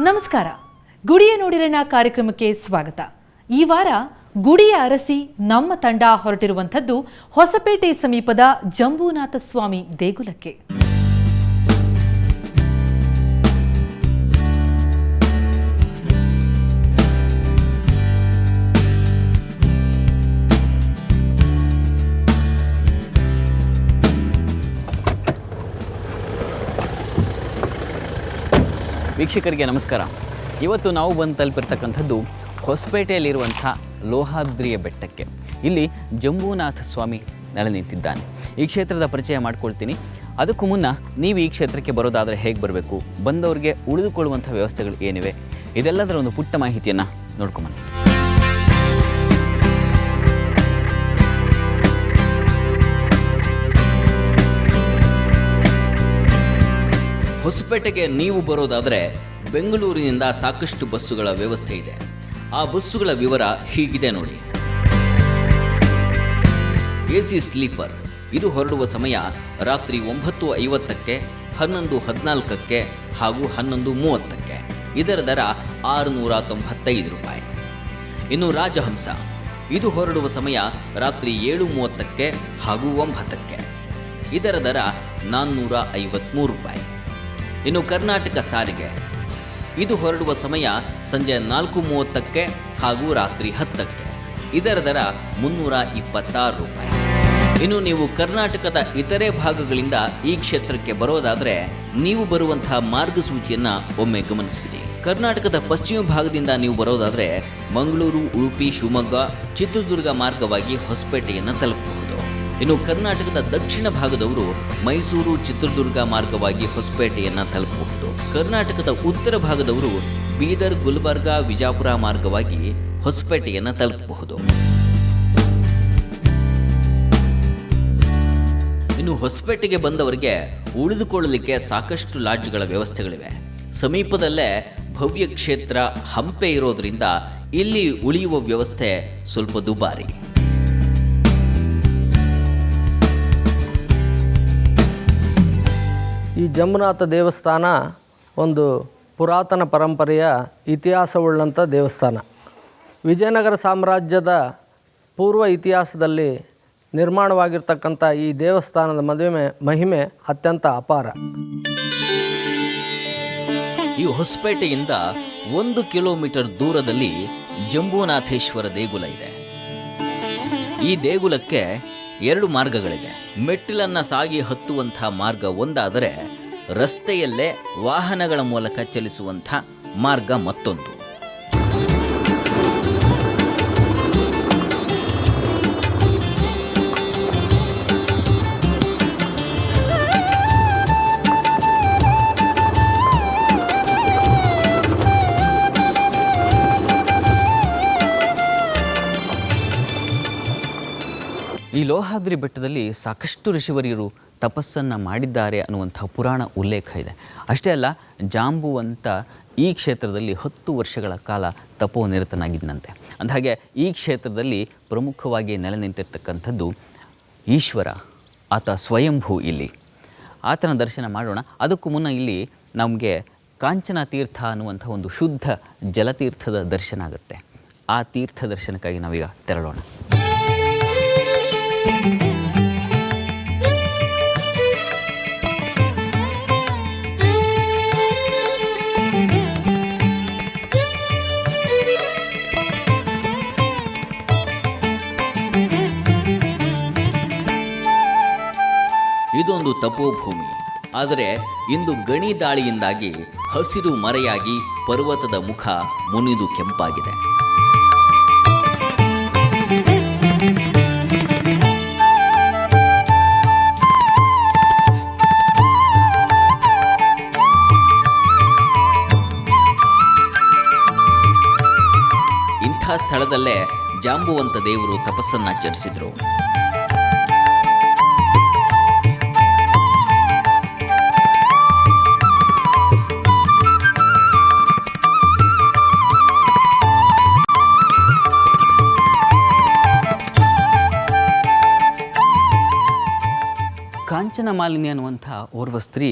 ನಮಸ್ಕಾರ. ಗುಡಿಯ ನೋಡಿರಣ್ಣ ಕಾರ್ಯಕ್ರಮಕ್ಕೆ ಸ್ವಾಗತ. ಈ ವಾರ ಗುಡಿಯ ಅರಸಿ ನಮ್ಮ ತಂಡ ಹೊರಟಿರುವಂಥದ್ದು ಹೊಸಪೇಟೆ ಸಮೀಪದ ಜಂಬೂನಾಥ ಸ್ವಾಮಿ ದೇಗುಲಕ್ಕೆ. ವೀಕ್ಷಕರಿಗೆ ನಮಸ್ಕಾರ. ಇವತ್ತು ನಾವು ಬಂದು ತಲುಪಿರ್ತಕ್ಕಂಥದ್ದು ಹೊಸಪೇಟೆಯಲ್ಲಿರುವಂಥ ಲೋಹಾದ್ರಿಯ ಬೆಟ್ಟಕ್ಕೆ. ಇಲ್ಲಿ ಜಂಬೂನಾಥ ಸ್ವಾಮಿ ನೆಲೆ ನಿಂತಿದ್ದಾನೆ. ಈ ಕ್ಷೇತ್ರದ ಪರಿಚಯ ಮಾಡ್ಕೊಳ್ತೀನಿ. ಅದಕ್ಕೂ ಮುನ್ನ ನೀವು ಈ ಕ್ಷೇತ್ರಕ್ಕೆ ಬರೋದಾದರೆ ಹೇಗೆ ಬರಬೇಕು, ಬಂದವರಿಗೆ ಉಳಿದುಕೊಳ್ಳುವಂಥ ವ್ಯವಸ್ಥೆಗಳು ಏನಿವೆ, ಇದೆಲ್ಲದರ ಒಂದು ಪುಟ್ಟ ಮಾಹಿತಿಯನ್ನು ನೋಡ್ಕೊಂಬನ್ನಿ. ಹೊಸಪೇಟೆಗೆ ನೀವು ಬರೋದಾದರೆ ಬೆಂಗಳೂರಿನಿಂದ ಸಾಕಷ್ಟು ಬಸ್ಸುಗಳ ವ್ಯವಸ್ಥೆ ಇದೆ. ಆ ಬಸ್ಸುಗಳ ವಿವರ ಹೀಗಿದೆ ನೋಡಿ. AC ಸ್ಲೀಪರ್ ಇದು ಹೊರಡುವ ಸಮಯ ರಾತ್ರಿ 9:50ಕ್ಕೆ, 11:14ಕ್ಕೆ ಹಾಗೂ 11:30ಕ್ಕೆ. ಇದರ ದರ 695 ರೂಪಾಯಿ. ಇನ್ನು ರಾಜಹಂಸ ಇದು ಹೊರಡುವ ಸಮಯ ರಾತ್ರಿ 7:30ಕ್ಕೆ ಹಾಗೂ 9ಕ್ಕೆ. ಇದರ ದರ 453 ರೂಪಾಯಿ. ಇನ್ನು ಕರ್ನಾಟಕ ಸಾರಿಗೆ ಇದು ಹೊರಡುವ ಸಮಯ ಸಂಜೆ 4:30ಕ್ಕೆ ಹಾಗೂ ರಾತ್ರಿ 10ಕ್ಕೆ. ಇದರ ದರ 326 ರೂಪಾಯಿ. ಇನ್ನು ನೀವು ಕರ್ನಾಟಕದ ಇತರೆ ಭಾಗಗಳಿಂದ ಈ ಕ್ಷೇತ್ರಕ್ಕೆ ಬರೋದಾದರೆ ನೀವು ಬರುವಂತಹ ಮಾರ್ಗಸೂಚಿಯನ್ನು ಒಮ್ಮೆ ಗಮನಿಸಿಬಿಡಿ. ಕರ್ನಾಟಕದ ಪಶ್ಚಿಮ ಭಾಗದಿಂದ ನೀವು ಬರೋದಾದರೆ ಮಂಗಳೂರು, ಉಡುಪಿ, ಶಿವಮೊಗ್ಗ, ಚಿತ್ರದುರ್ಗ ಮಾರ್ಗವಾಗಿ ಹೊಸಪೇಟೆಯನ್ನು ತಲುಪಬಹುದು. ಇನ್ನು ಕರ್ನಾಟಕದ ದಕ್ಷಿಣ ಭಾಗದವರು ಮೈಸೂರು, ಚಿತ್ರದುರ್ಗ ಮಾರ್ಗವಾಗಿ ಹೊಸಪೇಟೆಯನ್ನು ತಲುಪಬಹುದು. ಕರ್ನಾಟಕದ ಉತ್ತರ ಭಾಗದವರು ಬೀದರ್, ಗುಲ್ಬರ್ಗ, ವಿಜಾಪುರ ಮಾರ್ಗವಾಗಿ ಹೊಸಪೇಟೆಯನ್ನು ತಲುಪಬಹುದು. ಇನ್ನು ಹೊಸಪೇಟೆಗೆ ಬಂದವರಿಗೆ ಉಳಿದುಕೊಳ್ಳಲಿಕ್ಕೆ ಸಾಕಷ್ಟು ಲಾಡ್ಜ್ಗಳ ವ್ಯವಸ್ಥೆಗಳಿವೆ. ಸಮೀಪದಲ್ಲೇ ಭವ್ಯ ಕ್ಷೇತ್ರ ಹಂಪೆ ಇರೋದ್ರಿಂದ ಇಲ್ಲಿ ಉಳಿಯುವ ವ್ಯವಸ್ಥೆ ಸ್ವಲ್ಪ ದುಬಾರಿ. ಈ ಜಂಬೂನಾಥ ದೇವಸ್ಥಾನ ಒಂದು ಪುರಾತನ ಪರಂಪರೆಯ ಇತಿಹಾಸವುಳ್ಳಂಥ ದೇವಸ್ಥಾನ. ವಿಜಯನಗರ ಸಾಮ್ರಾಜ್ಯದ ಪೂರ್ವ ಇತಿಹಾಸದಲ್ಲಿ ನಿರ್ಮಾಣವಾಗಿರ್ತಕ್ಕಂಥ ಈ ದೇವಸ್ಥಾನದ ಮಹಿಮೆ ಅತ್ಯಂತ ಅಪಾರ. ಈ ಹೊಸಪೇಟೆಯಿಂದ 1 ಕಿಲೋಮೀಟರ್ ದೂರದಲ್ಲಿ ಜಂಬೂನಾಥೇಶ್ವರ ದೇಗುಲ ಇದೆ. ಈ ದೇಗುಲಕ್ಕೆ 2 ಮಾರ್ಗಗಳಿದೆ. ಮೆಟ್ಟಿಲನ್ನು ಸಾಗಿ ಹತ್ತುವಂಥ ಮಾರ್ಗ ಒಂದಾದರೆ, ರಸ್ತೆಯಲ್ಲೇ ವಾಹನಗಳ ಮೂಲಕ ಚಲಿಸುವಂಥ ಮಾರ್ಗ ಮತ್ತೊಂದು. ಈ ಲೋಹಾದ್ರಿ ಬೆಟ್ಟದಲ್ಲಿ ಸಾಕಷ್ಟು ಋಷಿವರ್ಯರು ತಪಸ್ಸನ್ನು ಮಾಡಿದ್ದಾರೆ ಅನ್ನುವಂಥ ಪುರಾಣ ಉಲ್ಲೇಖ ಇದೆ. ಅಷ್ಟೇ ಅಲ್ಲ, ಜಾಂಬುವಂತ ಈ ಕ್ಷೇತ್ರದಲ್ಲಿ 10 ವರ್ಷಗಳ ಕಾಲ ತಪೋನಿರತನಾಗಿದ್ದಂತೆ. ಅಂದಹಾಗೆ ಈ ಕ್ಷೇತ್ರದಲ್ಲಿ ಪ್ರಮುಖವಾಗಿ ನೆಲೆ ನಿಂತಿರ್ತಕ್ಕಂಥದ್ದು ಈಶ್ವರ, ಆತ ಸ್ವಯಂಭೂ. ಇಲ್ಲಿ ಆತನ ದರ್ಶನ ಮಾಡೋಣ. ಅದಕ್ಕೂ ಮುನ್ನ ಇಲ್ಲಿ ನಮಗೆ ಕಾಂಚನ ತೀರ್ಥ ಅನ್ನುವಂಥ ಒಂದು ಶುದ್ಧ ಜಲತೀರ್ಥದ ದರ್ಶನ ಆಗುತ್ತೆ. ಆ ತೀರ್ಥ ದರ್ಶನಕ್ಕಾಗಿ ನಾವೀಗ ತೆರಳೋಣ. ಇದೊಂದು ತಪೋಭೂಮಿ. ಆದರೆ ಇಂದು ಗಣಿ ದಾಳಿಯಿಂದಾಗಿ ಹಸಿರು ಮರೆಯಾಗಿ ಪರ್ವತದ ಮುಖ ಮುನಿದು ಕೆಂಪಾಗಿದೆ. ಇಂಥ ಸ್ಥಳದಲ್ಲೇ ಜಾಂಬುವಂತ ದೇವರು ತಪಸ್ಸನ್ನಾಚರಿಸಿದ್ರು. ಕಾಂಚನ ಮಾಲಿನಿ ಅನ್ನುವಂಥ ಓರ್ವ ಸ್ತ್ರೀ,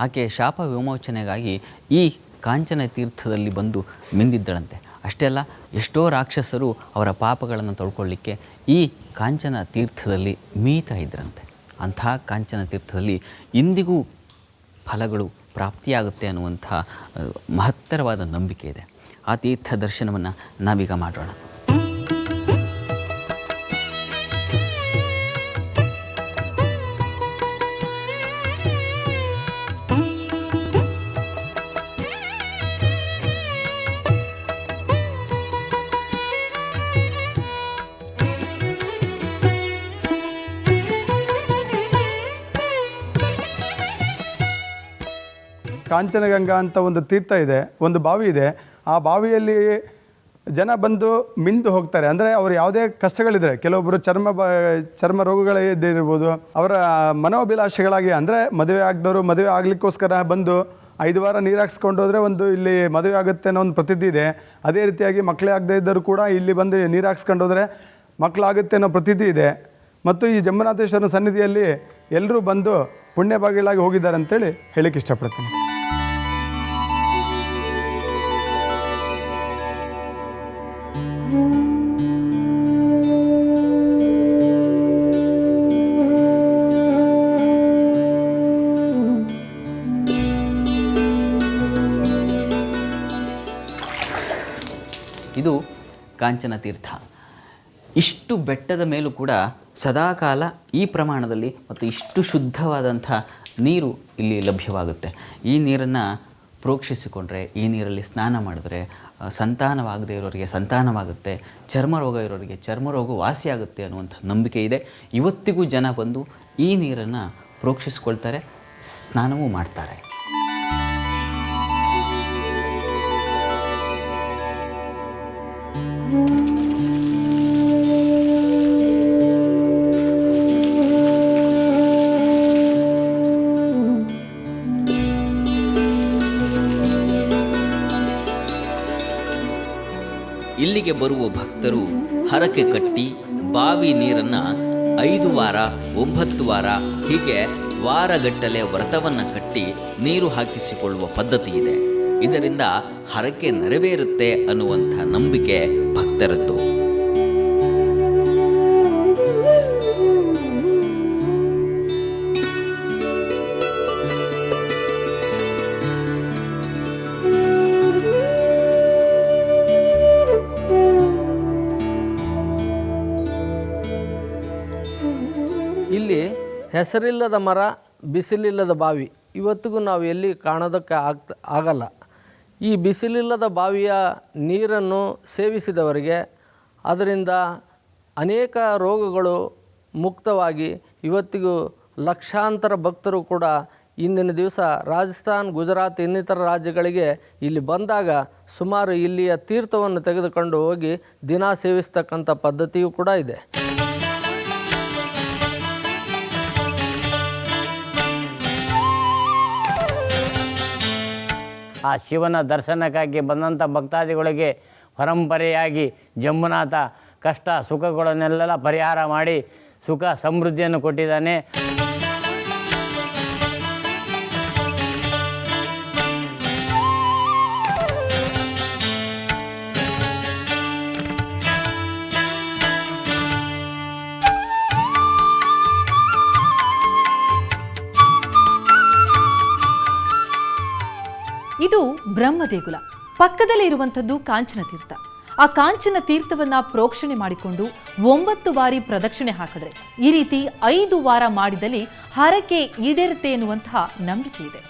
ಆಕೆ ಶಾಪ ವಿಮೋಚನೆಗಾಗಿ ಈ ಕಾಂಚನ ತೀರ್ಥದಲ್ಲಿ ಬಂದು ಮಿಂದಿದ್ದಳಂತೆ. ಅಷ್ಟೇ ಅಲ್ಲ, ಎಷ್ಟೋ ರಾಕ್ಷಸರು ಅವರ ಪಾಪಗಳನ್ನು ತೊಳ್ಕೊಳ್ಳಿಕ್ಕೆ ಈ ಕಾಂಚನ ತೀರ್ಥದಲ್ಲಿ ಮೀತಾ ಇದ್ರಂತೆ. ಅಂಥ ಕಾಂಚನ ತೀರ್ಥದಲ್ಲಿ ಇಂದಿಗೂ ಫಲಗಳು ಪ್ರಾಪ್ತಿಯಾಗುತ್ತೆ ಅನ್ನುವಂಥ ಮಹತ್ತರವಾದ ನಂಬಿಕೆ ಇದೆ. ಆ ತೀರ್ಥ ದರ್ಶನವನ್ನು ನಾವೀಗ ಮಾಡೋಣ. ಕಾಂಚನಗಂಗಾ ಅಂತ ಒಂದು ತೀರ್ಥ ಇದೆ, ಒಂದು ಬಾವಿ ಇದೆ. ಆ ಬಾವಿಯಲ್ಲಿ ಜನ ಬಂದು ಮಿಂದು ಹೋಗ್ತಾರೆ. ಅಂದರೆ ಅವರು ಯಾವುದೇ ಕಷ್ಟಗಳಿದ್ರೆ, ಕೆಲವೊಬ್ಬರು ಚರ್ಮ ರೋಗಗಳಿರ್ಬೋದು, ಅವರ ಮನೋಭಿಲಾಷೆಗಳಾಗಿ, ಅಂದರೆ ಮದುವೆ ಆಗದವರು ಮದುವೆ ಆಗಲಿಕ್ಕೋಸ್ಕರ ಬಂದು 5 ವಾರ ನೀರು ಹಾಕ್ಸ್ಕೊಂಡು ಹೋದರೆ ಒಂದು ಇಲ್ಲಿ ಮದುವೆ ಆಗುತ್ತೆ ಅನ್ನೋ ಒಂದು ಪ್ರಸಿದ್ಧಿ ಇದೆ. ಅದೇ ರೀತಿಯಾಗಿ ಮಕ್ಕಳೇ ಆಗದೇ ಇದ್ದರೂ ಕೂಡ ಇಲ್ಲಿ ಬಂದು ನೀರು ಹಾಕ್ಸ್ಕೊಂಡು ಹೋದರೆ ಮಕ್ಕಳಾಗುತ್ತೆ ಅನ್ನೋ ಪ್ರಸಿದ್ಧಿ ಇದೆ. ಮತ್ತು ಈ ಜಂಬುನಾಥೇಶ್ವರನ ಸನ್ನಿಧಿಯಲ್ಲಿ ಎಲ್ಲರೂ ಬಂದು ಪುಣ್ಯಭಾಗಿಗಳಾಗಿ ಹೋಗಿದ್ದಾರೆ ಅಂತೇಳಿ ಹೇಳಿಕ್ಕೆ ಇಷ್ಟಪಡ್ತೀನಿ. ಇದು ಕಾಂಚನ ತೀರ್ಥ. ಇಷ್ಟು ಬೆಟ್ಟದ ಮೇಲೂ ಕೂಡ ಸದಾಕಾಲ ಈ ಪ್ರಮಾಣದಲ್ಲಿ ಮತ್ತು ಇಷ್ಟು ಶುದ್ಧವಾದಂಥ ನೀರು ಇಲ್ಲಿ ಲಭ್ಯವಾಗುತ್ತೆ. ಈ ನೀರನ್ನು ಪ್ರೋಕ್ಷಿಸಿಕೊಂಡ್ರೆ, ಈ ನೀರಲ್ಲಿ ಸ್ನಾನ ಮಾಡಿದ್ರೆ ಸಂತಾನವಾಗದೇ ಇರೋರಿಗೆ ಸಂತಾನವಾಗುತ್ತೆ, ಚರ್ಮರೋಗ ಇರೋರಿಗೆ ಚರ್ಮರೋಗ ವಾಸಿಯಾಗುತ್ತೆ ಅನ್ನುವಂಥ ನಂಬಿಕೆ ಇದೆ. ಇವತ್ತಿಗೂ ಜನ ಬಂದು ಈ ನೀರನ್ನು ಪ್ರೋಕ್ಷಿಸ್ಕೊಳ್ತಾರೆ, ಸ್ನಾನವೂ ಮಾಡ್ತಾರೆ. ಇಲ್ಲಿಗೆ ಬರುವ ಭಕ್ತರು ಹರಕೆ ಕಟ್ಟಿ ಬಾವಿ ನೀರನ್ನು 5 ವಾರ 9 ವಾರ ಹೀಗೆ ವಾರಗಟ್ಟಲೆ ವ್ರತವನ್ನು ಕಟ್ಟಿ ನೀರು ಹಾಕಿಸಿಕೊಳ್ಳುವ ಪದ್ಧತಿ ಇದೆ. ಇದರಿಂದ ಹರಕೆ ನೆರವೇರುತ್ತೆ ಅನ್ನುವಂಥ ನಂಬಿಕೆ ಭಕ್ತರದ್ದು. ಇಲ್ಲಿ ಹೆಸರಿಲ್ಲದ ಮರ, ಬಿಸಿಲಿಲ್ಲದ ಬಾವಿ ಇವತ್ತಿಗೂ ನಾವು ಎಲ್ಲಿ ಕಾಣೋದಕ್ಕೆ ಆಗಲ್ಲ. ಈ ಬಿಸಿಲಿಲ್ಲದ ಬಾವಿಯ ನೀರನ್ನು ಸೇವಿಸಿದವರಿಗೆ ಅದರಿಂದ ಅನೇಕ ರೋಗಗಳು ಮುಕ್ತವಾಗಿ ಇವತ್ತಿಗೂ ಲಕ್ಷಾಂತರ ಭಕ್ತರು ಕೂಡ ಇಂದಿನ ದಿವಸ ರಾಜಸ್ಥಾನ್, ಗುಜರಾತ್ ಇನ್ನಿತರ ರಾಜ್ಯಗಳಿಗೆ ಇಲ್ಲಿ ಬಂದಾಗ ಸುಮಾರು ಇಲ್ಲಿಯ ತೀರ್ಥವನ್ನು ತೆಗೆದುಕೊಂಡು ಹೋಗಿ ದಿನ ಸೇವಿಸ್ತಕ್ಕಂಥ ಪದ್ಧತಿಯೂ ಕೂಡ ಇದೆ. ಆ ಶಿವನ ದರ್ಶನಕ್ಕಾಗಿ ಬಂದಂಥ ಭಕ್ತಾದಿಗಳಿಗೆ ಪರಂಪರೆಯಾಗಿ ಜಂಬುನಾಥ ಕಷ್ಟ ಸುಖಗಳನ್ನೆಲ್ಲ ಪರಿಹಾರ ಮಾಡಿ ಸುಖ ಸಮೃದ್ಧಿಯನ್ನು ಕೊಟ್ಟಿದ್ದಾನೆ. ಇದು ಬ್ರಹ್ಮದೇಗುಲ. ಪಕ್ಕದಲ್ಲೇ ಇರುವಂಥದ್ದು ಕಾಂಚನ ತೀರ್ಥ. ಆ ಕಾಂಚನ ತೀರ್ಥವನ್ನ ಪ್ರೋಕ್ಷಣೆ ಮಾಡಿಕೊಂಡು 9 ಬಾರಿ ಪ್ರದಕ್ಷಿಣೆ ಹಾಕಿದ್ರೆ, ಈ ರೀತಿ 5 ವಾರ ಮಾಡಿದಲ್ಲಿ ಹರಕೆ ಈಡೇರುತ್ತೆ ಎನ್ನುವಂತಹ ನಂಬಿಕೆ ಇದೆ.